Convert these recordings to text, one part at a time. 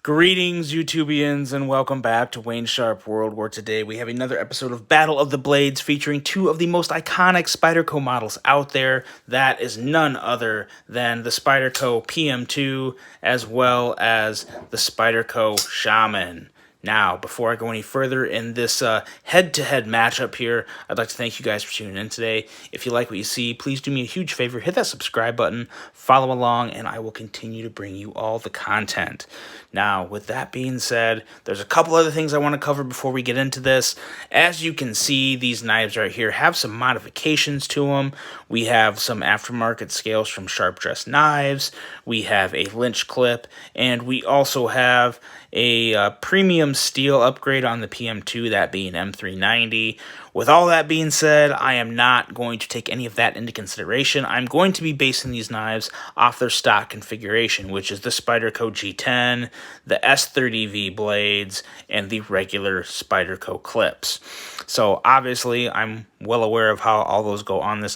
Greetings, YouTubians, and welcome back to Wayne Sharp World, where today we have another episode of Battle of the Blades featuring two of the most iconic Spyderco models out there. That is none other than the Spyderco PM2 as well as the Spyderco Shaman. Now, before I go any further in this head-to-head matchup here, I'd like to thank you guys for tuning in today. If you like what you see, please do me a huge favor, hit that subscribe button, follow along, and I will continue to bring you all the content. Now, with that being said, there's a couple other things I want to cover before we get into this. As you can see, these knives right here have some modifications to them. We have some aftermarket scales from Sharp Dressed Knives, we have a lynch clip, and we also have a premium steel upgrade on the PM2, that being M390. With all that being said, I am not going to take any of that into consideration. I'm going to be basing these knives off their stock configuration, which is the Spyderco G10, the S30V blades, and the regular Spyderco clips. So obviously, I'm well aware of how all those go on these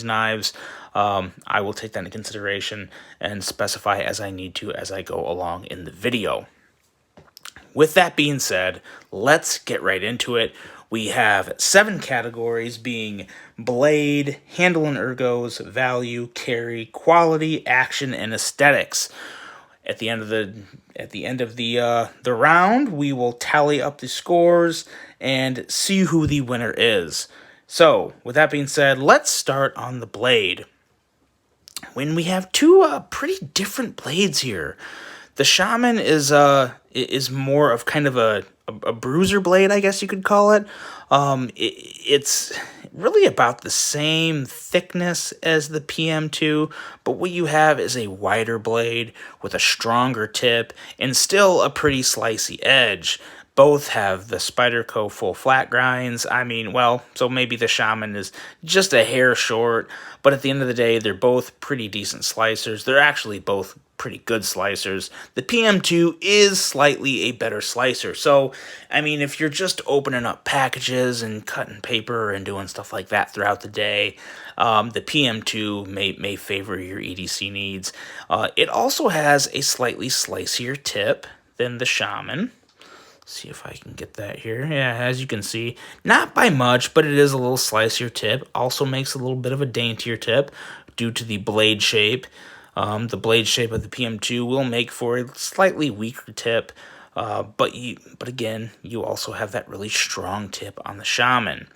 knives. I will take that into consideration and specify as I need to as I go along in the video. With that being said, let's get right into it. We have 7 categories, being blade, handle and ergos, value, carry, quality, action, and aesthetics. At the end of the round, we will tally up the scores and see who the winner is. So, with that being said, let's start on the blade. When we have two pretty different blades here. The Shaman is more of kind of a bruiser blade, I guess you could call it. It's really about the same thickness as the PM2, but what you have is a wider blade with a stronger tip and still a pretty slicey edge. Both have the Spyderco full flat grinds. I mean, well, so maybe the Shaman is just a hair short, but at the end of the day, they're both pretty decent slicers. They're actually both pretty good slicers. The PM2 is slightly a better slicer. So, I mean, if you're just opening up packages and cutting paper and doing stuff like that throughout the day, the PM2 may favor your EDC needs. It also has a slightly slicier tip than the Shaman. See if I can get that here. Yeah, as you can see, not by much, but it is a little slicier tip. Also makes a little bit of a daintier tip due to the blade shape. The blade shape of the PM2 will make for a slightly weaker tip, but again, you also have that really strong tip on the Shaman.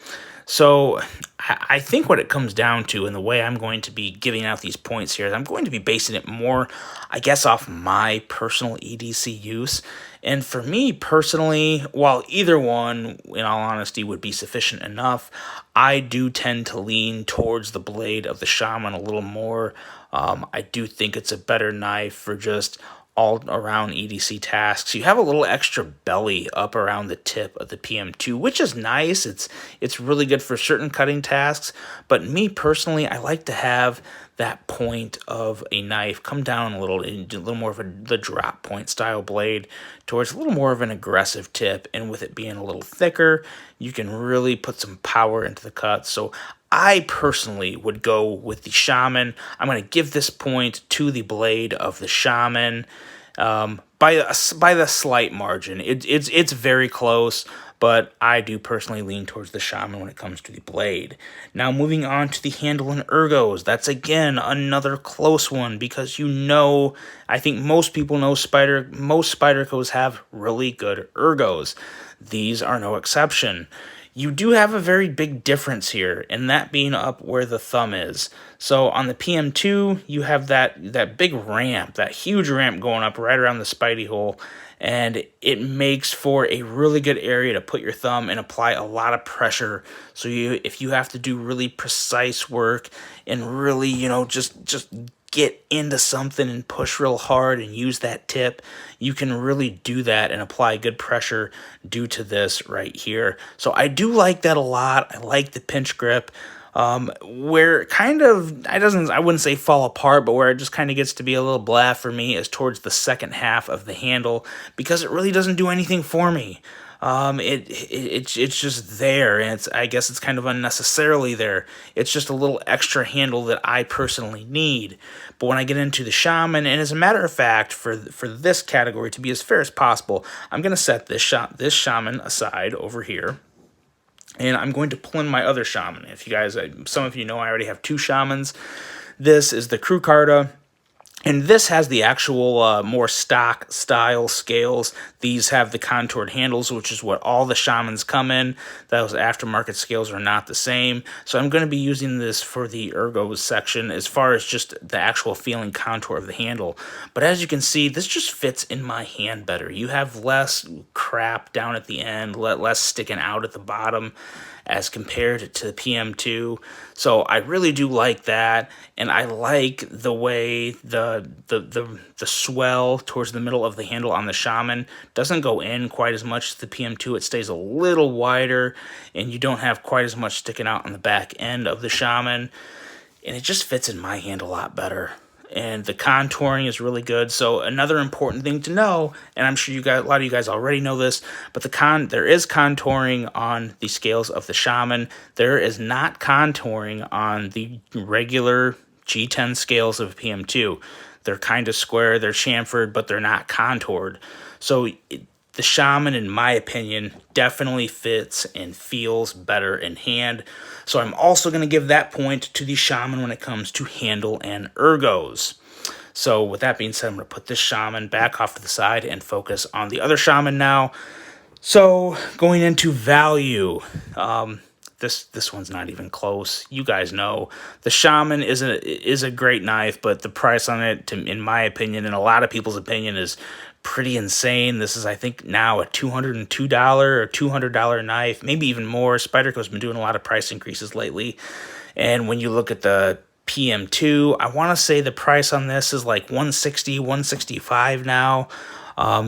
So I think what it comes down to, and the way I'm going to be giving out these points here, is I'm going to be basing it more, I guess, off my personal EDC use. And for me personally, while either one, in all honesty, would be sufficient enough, I do tend to lean towards the blade of the Shaman a little more. I do think it's a better knife for just all-around EDC tasks. You have a little extra belly up around the tip of the PM2, which is nice. It's really good for certain cutting tasks, but me personally, I like to have that point of a knife come down a little more of the drop point style blade towards a little more of an aggressive tip, and with it being a little thicker, you can really put some power into the cut. So I personally would go with the Shaman. I'm going to give this point to the blade of the Shaman by the slight margin. It's very close, but I do personally lean towards the Shaman when it comes to the blade. Now, moving on to the handle and ergos. That's, again, another close one because I think most people know most Spydercos have really good ergos. These are no exception. You do have a very big difference here, and that being up where the thumb is. So on the PM2, you have that big ramp, that huge ramp going up right around the Spidey hole, and it makes for a really good area to put your thumb and apply a lot of pressure. So if you have to do really precise work and really, just get into something and push real hard and use that tip, you can really do that and apply good pressure due to this right here. So I do like that a lot. I like the pinch grip. Where I wouldn't say fall apart, but where it just kind of gets to be a little blah for me is towards the second half of the handle, because it really doesn't do anything for me. it's just there, and I guess it's kind of unnecessarily there. It's just a little extra handle that I personally need. But when I get into the Shaman, and as a matter of fact, for this category to be as fair as possible, I'm gonna set this Shaman aside over here. And I'm going to pull in my other Shaman. If you guys, some of you know, I already have two Shamans. This is the Crew Carta. And this has the actual more stock style scales. These have the contoured handles, which is what all the Shamans come in. Those aftermarket scales are not the same. So I'm going to be using this for the ergos section as far as just the actual feeling contour of the handle. But as you can see, this just fits in my hand better. You have less crap down at the end, less sticking out at the bottom as compared to the PM2. So I really do like that, and I like the way the swell towards the middle of the handle on the Shaman doesn't go in quite as much as the PM2. It stays a little wider, and you don't have quite as much sticking out on the back end of the Shaman, and it just fits in my hand a lot better. And the contouring is really good. So another important thing to know, and I'm sure you guys, a lot of you guys already know this, but there is contouring on the scales of the Shaman. There is not contouring on the regular G10 scales of PM2. They're kind of square, they're chamfered, but they're not contoured. So the Shaman, in my opinion, definitely fits and feels better in hand. So I'm also going to give that point to the Shaman when it comes to handle and ergos. So with that being said, I'm going to put this Shaman back off to the side and focus on the other Shaman now. So going into value, this one's not even close. You guys know the Shaman is a great knife, but the price on it, in my opinion, and a lot of people's opinion, is pretty insane. This is, I think, now a $202 or $200 knife, maybe even more. Spyderco's been doing a lot of price increases lately. And when you look at the PM2, I want to say the price on this is like $160, $165 now.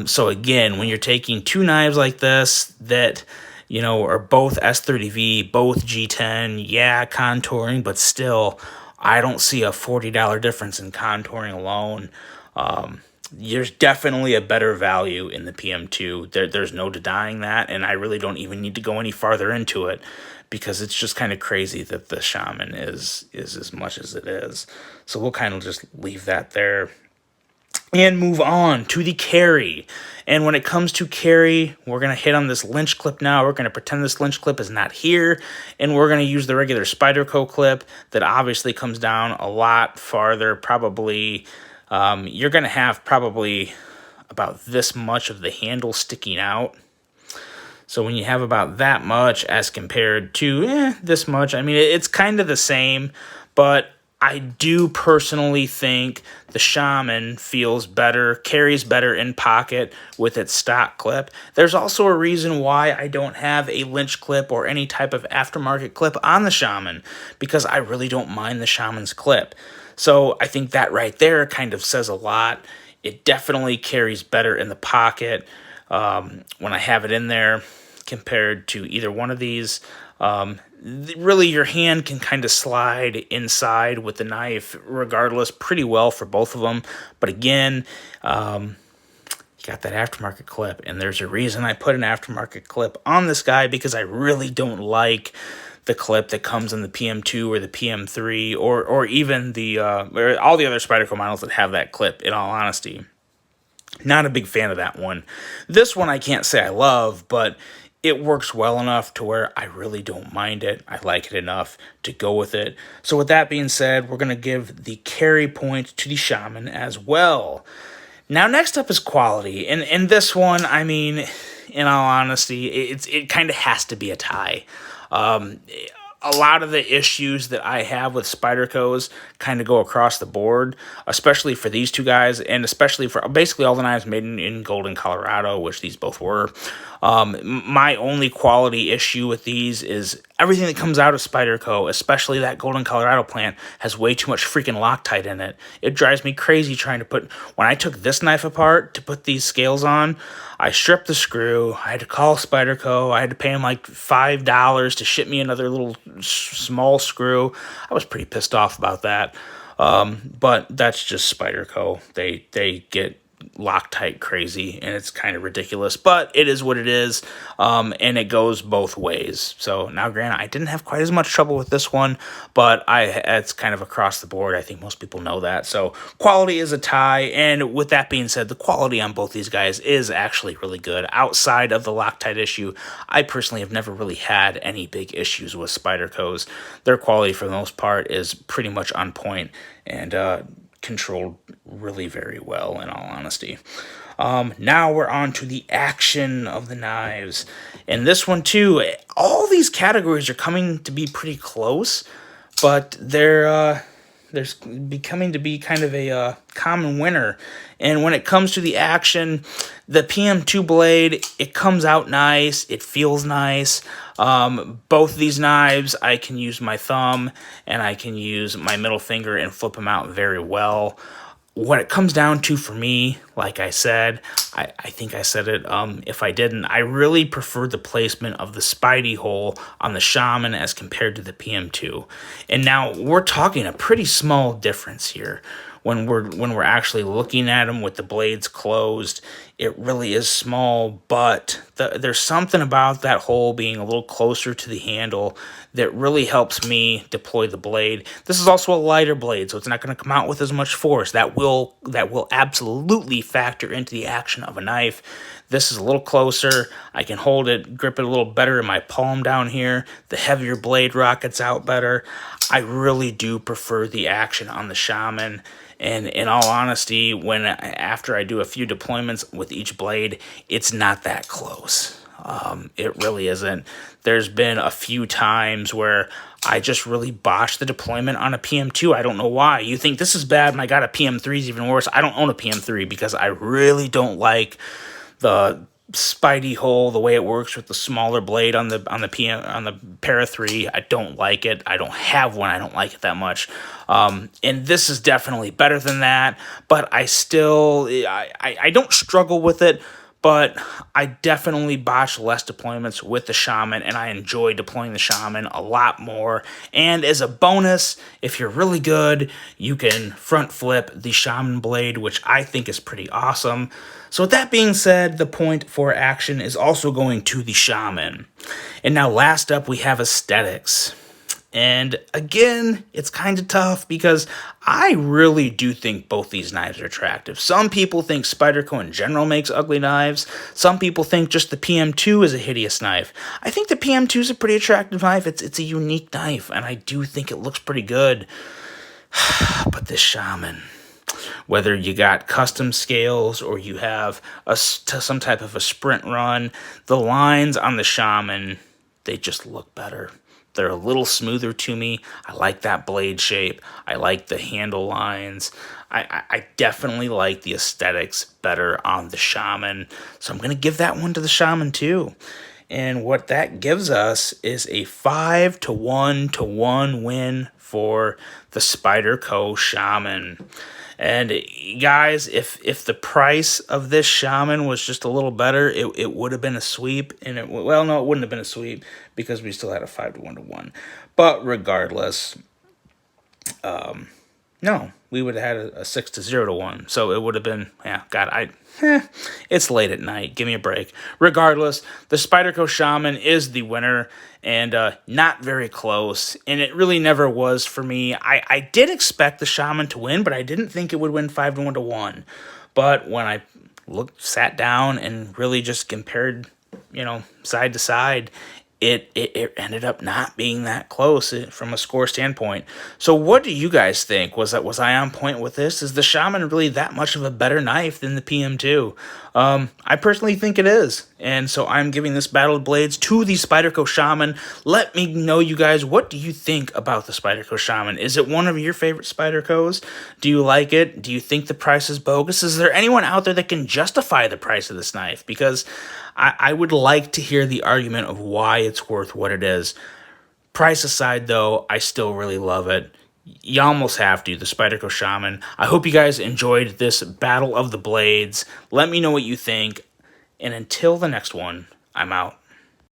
So again, when you're taking two knives like this that, you know, are both S30V, both G10, yeah, contouring, but still, I don't see a $40 difference in contouring alone. There's definitely a better value in the PM2. There's no denying that, and I really don't even need to go any farther into it because it's just kind of crazy that the Shaman is as much as it is. So we'll kind of just leave that there and move on to the carry. And when it comes to carry, we're going to hit on this lynch clip now. We're going to pretend this lynch clip is not here, and we're going to use the regular Spyderco clip that obviously comes down a lot farther, probably. You're going to have probably about this much of the handle sticking out. So when you have about that much as compared to this much, I mean, it's kind of the same, but I do personally think the Shaman feels better, carries better in pocket with its stock clip. There's also a reason why I don't have a lynch clip or any type of aftermarket clip on the Shaman, because I really don't mind the Shaman's clip. So I think that right there kind of says a lot. It definitely carries better in the pocket when I have it in there compared to either one of these. Really, your hand can kind of slide inside with the knife regardless pretty well for both of them. But again, you got that aftermarket clip, and there's a reason I put an aftermarket clip on this guy, because I really don't like the clip that comes in the PM2 or the PM3 or even the or all the other Spyderco models that have that clip, in all honesty. Not a big fan of that one. This one I can't say I love, but it works well enough to where I really don't mind it. I like it enough to go with it. So with that being said, we're going to give the carry point to the Shaman as well. Now, next up is quality. And this one, I mean, in all honesty, it kind of has to be a tie. A lot of the issues that I have with Spyderco's kind of go across the board, especially for these two guys, and especially for basically all the knives made in Golden, Colorado, which these both were. My only quality issue with these is everything that comes out of Spyderco, especially that Golden, Colorado plant, has way too much freaking Loctite in it. It drives me crazy trying to put... When I took this knife apart to put these scales on, I stripped the screw. I had to call Spyderco. I had to pay them like $5 to ship me another little small screw. I was pretty pissed off about that. But that's just Spyderco. They get Loctite crazy, and it's kind of ridiculous, but it is what it is, and it goes both ways. So now, granted, I didn't have quite as much trouble with this one, but it's kind of across the board. I think most people know that. So quality is a tie, and with that being said, the quality on both these guys is actually really good. Outside of the Loctite issue, I personally have never really had any big issues with Spyderco's. Their quality, for the most part, is pretty much on point, and controlled really very well, in all honesty. Now we're on to the action of the knives. And this one too, all these categories are coming to be pretty close, but there's becoming to be kind of a common winner. And when it comes to the action, the PM2 blade, it comes out nice, it feels nice. Both these knives, I can use my thumb and I can use my middle finger and flip them out very well. What it comes down to for me, like I said, I think I said it, if I didn't, I really prefer the placement of the Spidey hole on the Shaman as compared to the PM2. And now we're talking a pretty small difference here. When we're actually looking at them with the blades closed, it really is small, but there's something about that hole being a little closer to the handle that really helps me deploy the blade. This is also a lighter blade, so it's not going to come out with as much force. That will absolutely factor into the action of a knife. This is a little closer. I can hold it, grip it a little better in my palm down here. The heavier blade rockets out better. I really do prefer the action on the Shaman. And in all honesty, after I do a few deployments with each blade, it's not that close. It really isn't. There's been a few times where I just really botched the deployment on a PM2. I don't know why. You think this is bad and I got a PM3 is even worse. I don't own a PM3 because I really don't like the Spidey hole, the way it works with the smaller blade on the Para 3. I don't like it. I don't have one. I don't like it that much. And this is definitely better than that, but I don't struggle with it, but I definitely botch less deployments with the Shaman, and I enjoy deploying the Shaman a lot more. And as a bonus, if you're really good, you can front flip the Shaman blade, which I think is pretty awesome. So with that being said, the point for action is also going to the Shaman. And now last up, we have aesthetics. And again, it's kind of tough because I really do think both these knives are attractive. Some people think Spyderco in general makes ugly knives. Some people think just the PM2 is a hideous knife. I think the PM2 is a pretty attractive knife. It's a unique knife, and I do think it looks pretty good. But this Shaman, whether you got custom scales or you have some type of a sprint run, the lines on the Shaman, they just look better. They're a little smoother to me. I like that blade shape. I like the handle lines. I definitely like the aesthetics better on the Shaman. So I'm going to give that one to the Shaman too. And what that gives us is a 5-1 win for the Spyderco Shaman. And guys, if the price of this Shaman was just a little better, it would have been a sweep. And well, no, it wouldn't have been a sweep because we still had a 5-1. But regardless, no, we would have had a 6-0. So it would have been, yeah, God, it's late at night. Give me a break. Regardless, the Spyderco Shaman is the winner, and not very close, and it really never was for me. I did expect the Shaman to win, but I didn't think it would win 5-1. But when I sat down and really just compared, side to side, it ended up not being that close from a score standpoint. So what do you guys think? Was I on point with this? Is the Shaman really that much of a better knife than the PM2? I personally think it is. And so I'm giving this Battle of Blades to the Spyderco Shaman. Let me know, you guys, what do you think about the Spyderco Shaman? Is it one of your favorite Spydercos? Do you like it? Do you think the price is bogus? Is there anyone out there that can justify the price of this knife? Because I would like to hear the argument of why it's worth what it is. Price aside, though, I still really love it. You almost have to, the Spyderco Shaman. I hope you guys enjoyed this Battle of the Blades. Let me know what you think. And until the next one, I'm out.